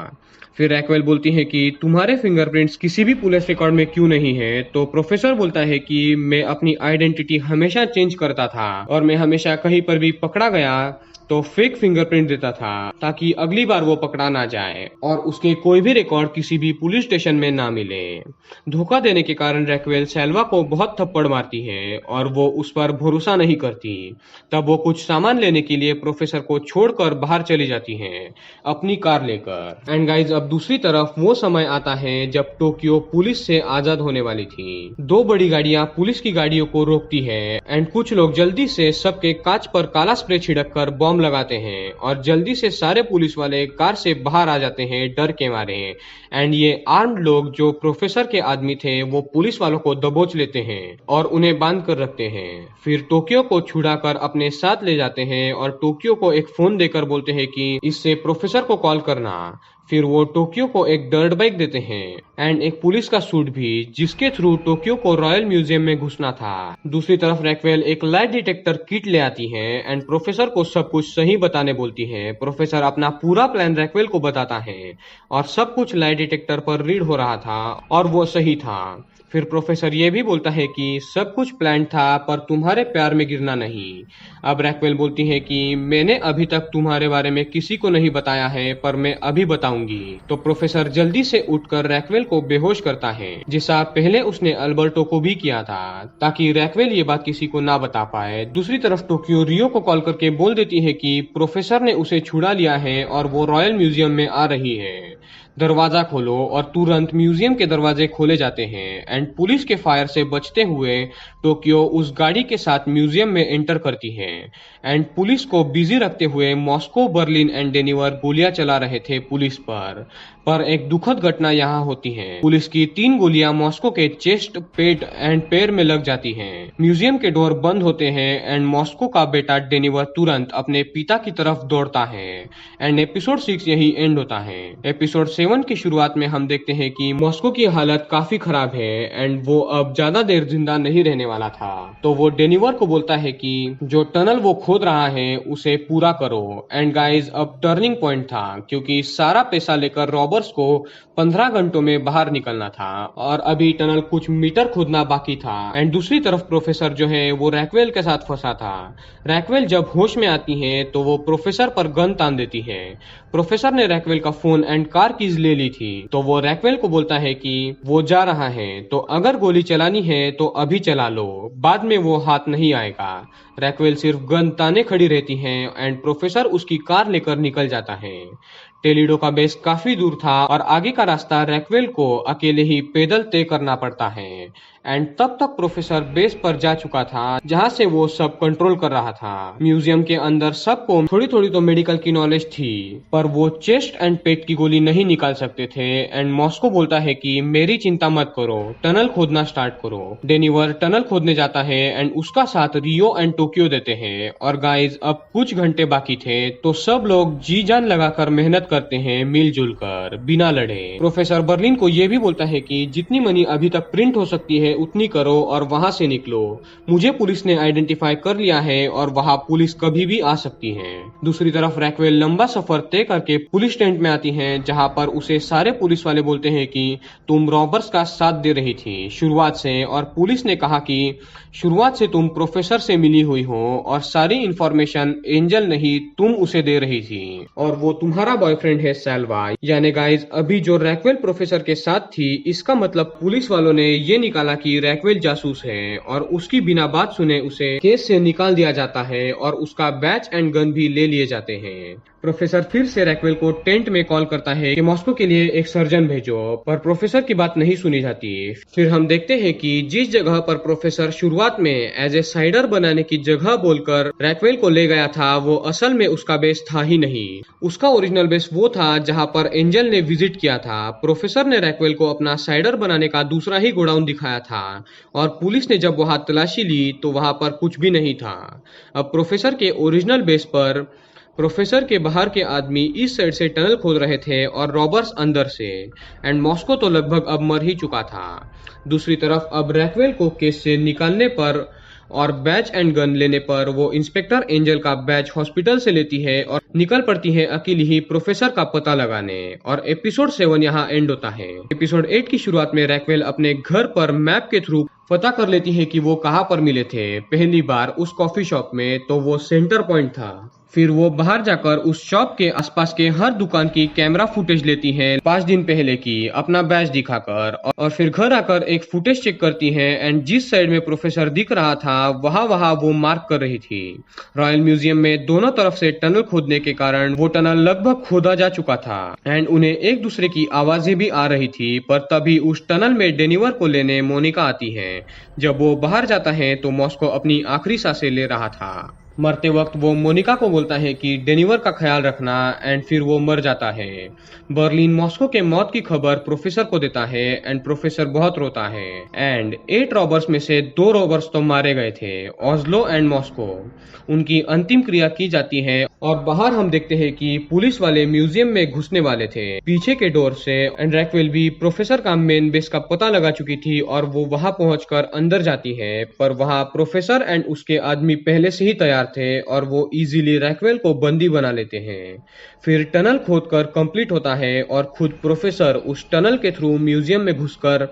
फिर रैक्वेल बोलती है कि तुम्हारे फिंगरप्रिंट्स किसी भी पुलिस रिकॉर्ड में क्यों नहीं है? तो प्रोफेसर बोलता है कि मैं अपनी आइडेंटिटी हमेशा चेंज करता था और मैं हमेशा कहीं पर भी पकड़ा गया तो फेक फिंगरप्रिंट देता था ताकि अगली बार वो पकड़ा ना जाए और उसके कोई भी रिकॉर्ड किसी भी पुलिस स्टेशन में ना मिले। धोखा देने के कारण रैक्वेल सैल्वा को बहुत थप्पड़ मारती है और वो उस पर भरोसा नहीं करती। तब वो कुछ सामान लेने के लिए प्रोफेसर को छोड़कर बाहर चली जाती हैं अपनी कार लेकर। एंड गाइज अब दूसरी तरफ वो समय आता है जब टोक्यो पुलिस से आजाद होने वाली थी। 2 बड़ी गाड़ियां पुलिस की गाड़ियों को रोकती है एंड कुछ लोग जल्दी से सबके कांच पर काला स्प्रे छिड़क कर बॉम्ब लगाते हैं और जल्दी से सारे पुलिस वाले कार से बाहर आ जाते हैं डर के मारे। एंड ये आर्म्ड लोग जो प्रोफेसर के आदमी थे वो पुलिस वालों को दबोच लेते हैं और उन्हें बांध कर रखते हैं। फिर टोक्यो को छुड़ाकर अपने साथ ले जाते हैं और टोक्यो को एक फोन देकर बोलते हैं कि इससे प्रोफेसर को कॉल करना। फिर वो टोक्यो को एक डर्ट बाइक देते हैं एंड एक पुलिस का सूट भी जिसके थ्रू टोक्यो को रॉयल म्यूजियम में घुसना था। दूसरी तरफ रैक्वेल एक लाइट डिटेक्टर किट ले आती है एंड प्रोफेसर को सब कुछ सही बताने बोलती है। प्रोफेसर अपना पूरा प्लान रैक्वेल को बताता है और सब कुछ लाइट डिटेक्टर पर रीड हो रहा था और वो सही था। फिर प्रोफेसर ये भी बोलता है कि सब कुछ प्लान था पर तुम्हारे प्यार में गिरना नहीं। अब रैक्वेल बोलती है कि मैंने अभी तक तुम्हारे बारे में किसी को नहीं बताया है पर मैं अभी बताऊंगी। बताऊंगी। तो प्रोफेसर जल्दी से उठकर रैक्वेल को बेहोश करता है, जैसा पहले उसने अल्बर्टो को भी किया था, ताकि रैक्वेल ये बात किसी को ना बता पाए। दूसरी तरफ टोक्यो रियो को कॉल करके बोल देती है कि प्रोफेसर ने उसे छुड़ा लिया है और वो रॉयल म्यूजियम में आ रही है, दरवाजा खोलो। और तुरंत म्यूजियम के दरवाजे खोले जाते हैं एंड पुलिस के फायर से बचते हुए टोक्यो उस गाड़ी के साथ म्यूजियम में एंटर करती है एंड पुलिस को बिजी रखते हुए मॉस्को, बर्लिन एंड डेनिवर गोलियां चला रहे थे पुलिस पर एक दुखद घटना यहाँ होती है। पुलिस की 3 गोलियां मॉस्को के चेस्ट, पेट एंड पैर में लग जाती हैं। म्यूजियम के डोर बंद होते हैं एंड मॉस्को का बेटा डेनिवर तुरंत अपने पिता की तरफ दौड़ता है एंड एपिसोड 6 यही एंड होता है। एपिसोड 7 की शुरुआत में हम देखते हैं कि मॉस्को की हालत काफी खराब है एंड वो अब ज्यादा देर जिंदा नहीं रहने वाला था। तो वो डेनिवर को बोलता है कि जो टनल वो खोद रहा है उसे पूरा करो। एंड गाइज, अब टर्निंग पॉइंट था, क्योंकि सारा पैसा लेकर रॉबर्ट्स को 15 घंटों में बाहर निकलना था और अभी टनल कुछ मीटर खोदना बाकी था। एंड दूसरी तरफ प्रोफेसर जो है वो रैक्वेल के साथ फंसा था। रैक्वेल जब होश में आती है तो वो प्रोफेसर पर गन तान देती है। प्रोफेसर ने रैक्वेल का फोन एंड कार कीज ले ली थी, तो वो रैक्वेल को बोलता है कि वो जा रहा है, तो अगर गोली चलानी है तो अभी चला लो, बाद में वो हाथ नहीं आएगा। रैक्वेल सिर्फ गन ताने खड़ी रहती है एंड प्रोफेसर उसकी कार लेकर निकल जाता है। टेलिडो का बेस काफी दूर था और आगे का रास्ता रैक्वेल को अकेले ही पैदल तय करना पड़ता है एंड तब तक प्रोफेसर बेस पर जा चुका था जहां से वो सब कंट्रोल कर रहा था। म्यूजियम के अंदर सबको थोड़ी थोड़ी तो मेडिकल की नॉलेज थी, पर वो चेस्ट एंड पेट की गोली नहीं निकाल सकते थे एंड मॉस्को बोलता है कि मेरी चिंता मत करो, टनल खोदना स्टार्ट करो। डेनिवर टनल खोदने जाता है एंड उसका साथ रियो एंड टोक्यो देते हैं। और गाइज, अब कुछ घंटे बाकी थे, तो सब लोग जी जान लगाकर मेहनत करते हैं मिलजुल कर, बिना लड़े। प्रोफेसर बर्लिन को ये भी बोलता है कि जितनी मनी अभी तक प्रिंट हो सकती है उतनी करो और वहां से निकलो। मुझे पुलिस ने आइडेंटिफाई कर लिया है और वहां पुलिस कभी भी आ सकती है। दूसरी तरफ रैक्वेल लंबा सफर तय करके पुलिस टेंट में आती है, जहां पर उसे सारे पुलिस वाले बोलते हैं कि तुम रॉबर्स का साथ दे रही थी शुरुआत से, और पुलिस ने कहा कि शुरुआत से तुम प्रोफेसर से मिली हुई हो और सारी इंफॉर्मेशन एंजल नहीं तुम उसे दे रही थी, और वो तुम्हारा बॉयफ्रेंड है सैल्वा। यानी गाइज, अभी जो रैक्वेल प्रोफेसर के साथ थी, इसका मतलब पुलिस वालों ने ये निकाला कि रैक्वेल जासूस है और उसकी बिना बात सुने उसे केस से निकाल दिया जाता है और उसका बैच एंड गन भी ले लिए जाते हैं। प्रोफेसर फिर से रैक्वेल को टेंट में कॉल करता है कि मॉस्को के लिए एक सर्जन भेजो, पर प्रोफेसर की बात नहीं सुनी जाती। फिर हम देखते हैं कि जिस जगह पर प्रोफेसर शुरुआत में एज ए साइडर बनाने की जगह बोलकर रैक्वेल को ले गया था, वो असल में उसका बेस था ही नहीं। उसका ओरिजिनल बेस वो था जहां पर एंजल ने विजिट किया था। प्रोफेसर ने रैक्वेल को अपना साइडर बनाने का दूसरा ही गोडाउन दिखाया था और पुलिस ने जब वहां तलाशी ली तो वहां पर कुछ भी नहीं था। अब प्रोफेसर के ओरिजिनल बेस पर प्रोफेसर के बाहर के आदमी इस साइड से टनल खोद रहे थे और रॉबर्स अंदर से, एंड मॉस्को तो लगभग अब मर ही चुका था। दूसरी तरफ अब रैक्वेल को केस से निकालने पर और बैच एंड गन लेने पर वो इंस्पेक्टर एंजल का बैच हॉस्पिटल से लेती है और निकल पड़ती है अकेली ही प्रोफेसर का पता लगाने। और एपिसोड 7 यहाँ एंड होता है। एपिसोड 8 की शुरुआत में रैक्वेल अपने घर पर मैप के थ्रू पता कर लेती है कि वो कहाँ पर मिले थे पहली बार, उस कॉफी शॉप में, तो वो सेंटर पॉइंट था। फिर वो बाहर जाकर उस शॉप के आसपास के हर दुकान की कैमरा फुटेज लेती है 5 दिन पहले की, अपना बैच दिखाकर, और फिर घर आकर एक फुटेज चेक करती है एंड जिस साइड में प्रोफेसर दिख रहा था वहां वो मार्क कर रही थी। रॉयल म्यूजियम में दोनों तरफ से टनल खोदने के कारण वो टनल लगभग खोदा जा चुका था एंड उन्हें एक दूसरे की आवाजें भी आ रही थी, पर तभी उस टनल में डेनिवर को लेने मोनिका आती है। जब वो बाहर जाता है तो मॉस्को अपनी आखिरी सांसें ले रहा था। मरते वक्त वो मोनिका को बोलता है कि डेनिवर का ख्याल रखना, एंड फिर वो मर जाता है। बर्लिन मॉस्को के मौत की खबर प्रोफेसर को देता है एंड प्रोफेसर बहुत रोता है। एंड 8 रॉबर्स में से 2 रॉबर्स तो मारे गए थे, ऑस्लो एंड मॉस्को। उनकी अंतिम क्रिया की जाती है और बाहर हम देखते हैं कि पुलिस वाले म्यूजियम में घुसने वाले थे पीछे के डोर से, एंड रैक्वेल भी प्रोफेसर का मेन बेस का पता लगा चुकी थी और वो वहां पहुंचकर अंदर जाती है, पर वहां प्रोफेसर एंड उसके आदमी पहले से ही तैयार थे और वो इजीली रैक्वेल को बंदी बना लेते हैं। फिर टनल खोदकर कंप्लीट होता है और खुद प्रोफेसर उस टनल के थ्रू म्यूजियम में घुसकर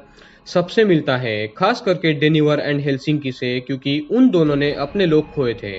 सबसे मिलता है, खास करके डेनिवर एंड हेल्सिंकी से, क्योंकि उन दोनों ने अपने लोग खोए थे।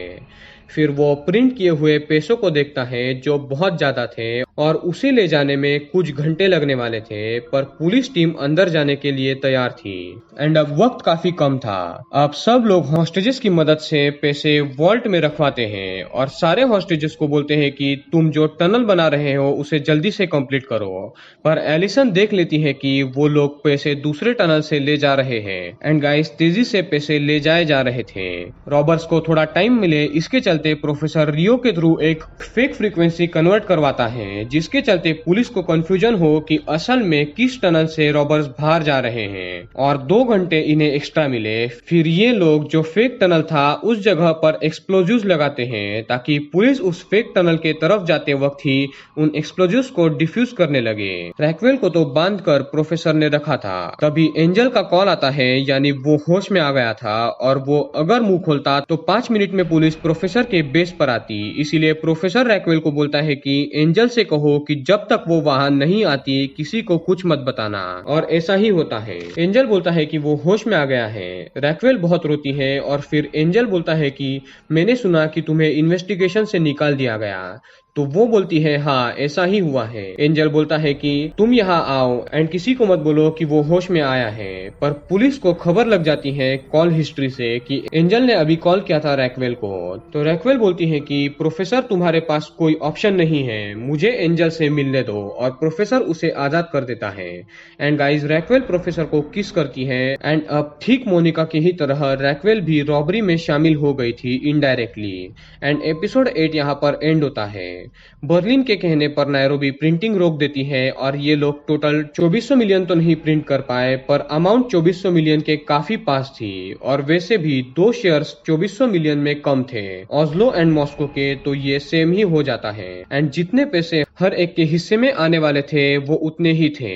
फिर वो प्रिंट किए हुए पैसों को देखता है जो बहुत ज्यादा थे और उसे ले जाने में कुछ घंटे लगने वाले थे, पर पुलिस टीम अंदर जाने के लिए तैयार थी। एंड अब वक्त काफी कम था। अब सब लोग हॉस्टेजेस की मदद से पैसे वॉल्ट में रखवाते हैं और सारे हॉस्टेजेस को बोलते हैं कि तुम जो टनल बना रहे हो उसे जल्दी से कंप्लीट करो। पर एलिसन देख लेती है कि वो लोग पैसे दूसरे टनल से ले जा रहे हैं एंड गाइस तेजी से पैसे ले जाए जा रहे थे। रॉबर्ट्स को थोड़ा टाइम मिले, इसके चलते प्रोफेसर रियो के थ्रू एक फेक फ्रीक्वेंसी कन्वर्ट करवाता है, जिसके चलते पुलिस को कंफ्यूजन हो कि असल में किस टनल से रॉबर्ट्स बाहर जा रहे हैं और 2 घंटे इन्हें एक्स्ट्रा मिले। फिर ये लोग जो फेक टनल था उस जगह पर एक्सप्लोजिव्स लगाते हैं ताकि पुलिस उस फेक टनल के तरफ जाते वक्त ही उन एक्सप्लोजिव्स को डिफ्यूज करने लगे। रैक्वेल को तो बांध कर प्रोफेसर ने रखा था। तभी एंजल का कॉल आता है, यानी वो होश में आ गया था और वो अगर मुंह खोलता तो 5 मिनट में पुलिस प्रोफेसर के बेस पर आती। इसीलिए प्रोफेसर रैक्वेल को बोलता है कि एंजल से कहो कि जब तक वो वहां नहीं आती किसी को कुछ मत बताना। और ऐसा ही होता है। एंजल बोलता है कि वो होश में आ गया है। रैक्वेल बहुत रोती है और फिर एंजल बोलता है कि मैंने सुना कि तुम्हें इन्वेस्टिगेशन से निकाल दिया गया। तो वो बोलती है हाँ ऐसा ही हुआ है। एंजल बोलता है कि तुम यहाँ आओ एंड किसी को मत बोलो कि वो होश में आया है। पर पुलिस को खबर लग जाती है कॉल हिस्ट्री से कि एंजल ने अभी कॉल किया था रैक्वेल को। तो रैक्वेल बोलती है कि प्रोफेसर तुम्हारे पास कोई ऑप्शन नहीं है, मुझे एंजल से मिलने दो। और प्रोफेसर उसे आजाद कर देता है। एंड गाइज रैक्वेल प्रोफेसर को किस करती है एंड अब ठीक मोनिका की ही तरह रैक्वेल भी रॉबरी में शामिल हो गई थी इनडायरेक्टली। एंड एपिसोड 8 यहाँ पर एंड होता है। बर्लिन के कहने पर नायरोबी प्रिंटिंग रोक देती है और ये लोग टोटल 2400 मिलियन तो नहीं प्रिंट कर पाए, पर अमाउंट 2400 मिलियन के काफी पास थी। और वैसे भी 2 शेयर्स 2400 मिलियन में कम थे। ऑस्लो एंड मॉस्को के तो ये सेम ही हो जाता है। एंड जितने पैसे हर एक के हिस्से में आने वाले थे वो उतने ही थे।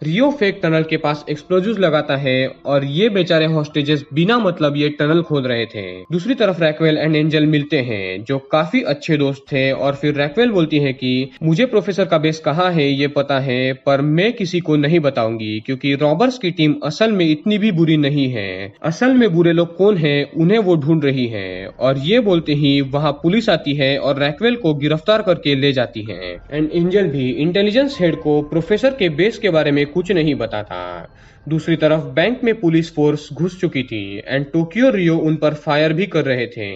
रियो फेक टनल के पास एक्सप्लोजिव्स लगाता है और ये बेचारे हॉस्टेजेस बिना मतलब ये टनल खोद रहे थे। दूसरी तरफ रैक्वेल एंड एंजल मिलते हैं जो काफी अच्छे दोस्त थे और फिर रैक्वेल बोलती है कि मुझे प्रोफेसर का बेस कहाँ है ये पता है, पर मैं किसी को नहीं बताऊंगी क्योंकि रॉबर्ट्स की टीम असल में इतनी भी बुरी नहीं है। असल में बुरे लोग कौन हैं उन्हें वो ढूंढ रही है। और ये बोलते ही वहाँ पुलिस आती है और रैक्वेल को गिरफ्तार करके ले जाती है। एंड एंजल भी इंटेलिजेंस हेड को प्रोफेसर के बेस के बारे में कुछ नहीं बताता। दूसरी तरफ बैंक में पुलिस फोर्स घुस चुकी थी एंड टोक्यो रियो उन पर फायर भी कर रहे थे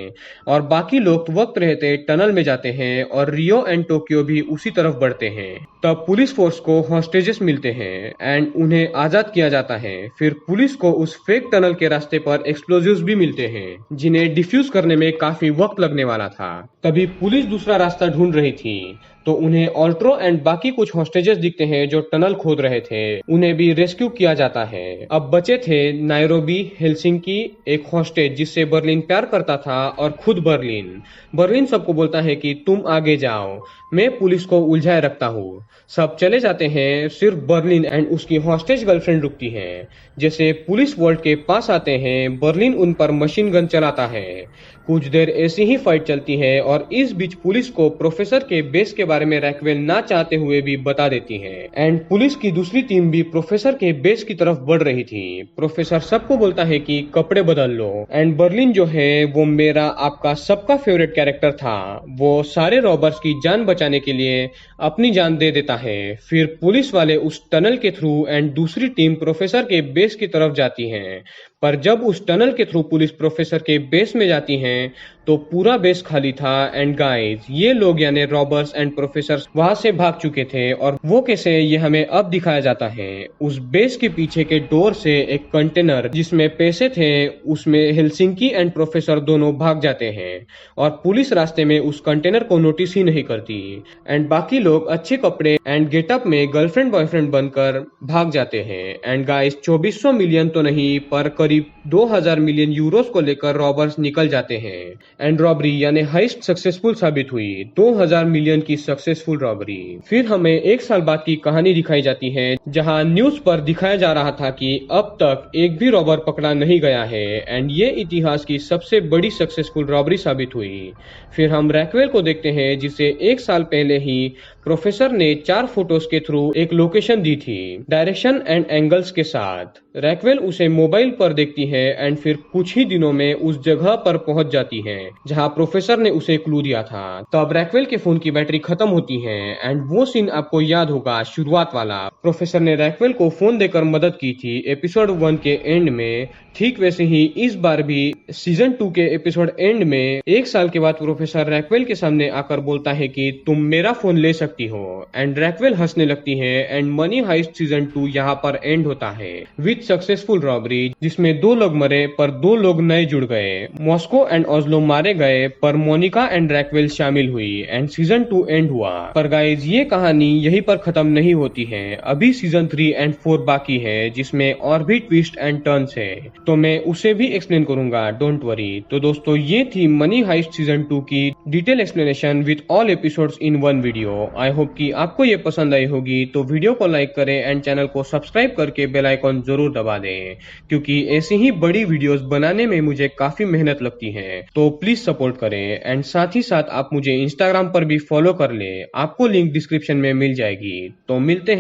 और बाकी लोग वक्त रहते टनल में जाते हैं और रियो एंड टोक्यो भी उसी तरफ बढ़ते हैं। तब पुलिस फोर्स को हॉस्टेजेस मिलते हैं एंड उन्हें आजाद किया जाता है। फिर पुलिस को उस फेक टनल के रास्ते पर एक्सप्लोजिव्स भी मिलते हैं जिन्हें डिफ्यूज करने में काफी वक्त लगने वाला था। तभी पुलिस दूसरा रास्ता ढूंढ रही थी तो उन्हें ऑल्ट्रो एंड बाकी कुछ हॉस्टेजेस दिखते हैं जो टनल खोद रहे थे। उन्हें भी रेस्क्यू किया जाता है। अब बचे थे नायरोबी, हेलसिंकी, एक हॉस्टेज जिससे बर्लिन प्यार करता था और खुद बर्लिन। बर्लिन सबको बोलता है कि तुम आगे जाओ, मैं पुलिस को उलझाए रखता हूँ। सब चले जाते हैं, सिर्फ बर्लिन एंड उसकी हॉस्टेज गर्लफ्रेंड रुकती है। जैसे पुलिस वॉल्ट के पास आते हैं, बर्लिन उन पर मशीन गन चलाता है। कुछ देर ऐसी ही फाइट चलती है और इस बीच पुलिस को प्रोफेसर के बेस के बारे में रैक्वेल ना चाहते हुए भी बता देती है। एंड पुलिस की दूसरी टीम भी प्रोफेसर के बेस की तरफ बढ़ रही थी। प्रोफेसर सबको बोलता है कि कपड़े बदल लो। एंड बर्लिन जो है वो मेरा आपका सबका फेवरेट कैरेक्टर था। वो सारे रॉबर्स की जान बचाने के लिए अपनी जान दे देता है। फिर पुलिस वाले उस टनल के थ्रू एंड दूसरी टीम प्रोफेसर के बेस की तरफ जाती है। पर जब उस टनल के थ्रू पुलिस प्रोफेसर के बेस में जाती है तो पूरा बेस खाली था। एंड गाइस ये लोग यानी रॉबर्स एंड प्रोफेसर वहां से भाग चुके थे और वो कैसे ये हमें अब दिखाया जाता है। उस बेस के पीछे के डोर से एक कंटेनर जिसमें पैसे थे उसमें हेलसिंकी एंड प्रोफेसर दोनों भाग जाते हैं और पुलिस रास्ते में उस कंटेनर को नोटिस ही नहीं करती। एंड बाकी लोग अच्छे कपड़े एंड गेटअप में गर्लफ्रेंड बॉयफ्रेंड बनकर भाग जाते हैं। एंड गाइस 2400 मिलियन तो नहीं पर करीब 2000 मिलियन यूरोस को लेकर रॉबर्स निकल जाते हैं। एंड रॉबरी यानी हाइस्ट सक्सेसफुल साबित हुई, 2000 मिलियन की सक्सेसफुल रॉबरी। फिर हमें 1 साल बाद की कहानी दिखाई जाती है जहां न्यूज पर दिखाया जा रहा था कि अब तक एक भी रॉबर पकड़ा नहीं गया है एंड ये इतिहास की सबसे बड़ी सक्सेसफुल रॉबरी साबित हुई। फिर हम रैक्वेल को देखते हैं जिसे 1 साल पहले ही प्रोफेसर ने 4 फोटोज के थ्रू एक लोकेशन दी थी, डायरेक्शन एंड एंगल्स के साथ। रैक्वेल उसे मोबाइल पर देखती है एंड फिर कुछ ही दिनों में उस जगह पर पहुंच जाती है जहां प्रोफेसर ने उसे क्लू दिया था। तब रैक्वेल के फोन की बैटरी खत्म होती है एंड वो सीन आपको याद होगा, शुरुआत वाला। प्रोफेसर ने रैक्वेल को फोन देकर मदद की थी एपिसोड 1 के एंड में। ठीक वैसे ही इस बार भी सीजन 2 के एपिसोड एंड में 1 साल के बाद प्रोफेसर रैक्वेल के सामने आकर बोलता है कि तुम मेरा फोन ले सकती हो एंड रैक्वेल हंसने लगती है एंड मनी हाइस्ट सीजन 2 यहाँ पर एंड होता है विद सक्सेसफुल रॉबरी, जिसमें 2 लोग मरे पर 2 लोग नए जुड़ गए। मॉस्को एंड ओस्लो मारे गए पर मोनिका एंड रैक्वेल शामिल हुई एंड सीजन 2 एंड हुआ। पर गाइज ये कहानी यहीं पर खत्म नहीं होती है, अभी सीजन 3 एंड 4 बाकी है जिसमें और भी ट्विस्ट एंड टर्न्स है, तो मैं उसे भी एक्सप्लेन करूंगा, डोंट वरी। तो दोस्तों ये थी मनी हाइस्ट सीजन 2 की detail explanation with all episodes in one video. I hope कि आपको ये पसंद आई होगी, तो वीडियो को लाइक करें एंड चैनल को सब्सक्राइब करके बेल आइकॉन जरूर दबा दें, क्योंकि ऐसी ही बड़ी वीडियोस बनाने में मुझे काफी मेहनत लगती है। तो प्लीज सपोर्ट करें एंड साथ ही साथ आप मुझे इंस्टाग्राम पर भी फॉलो कर ले, आपको लिंक डिस्क्रिप्शन में मिल जाएगी। तो मिलते हैं।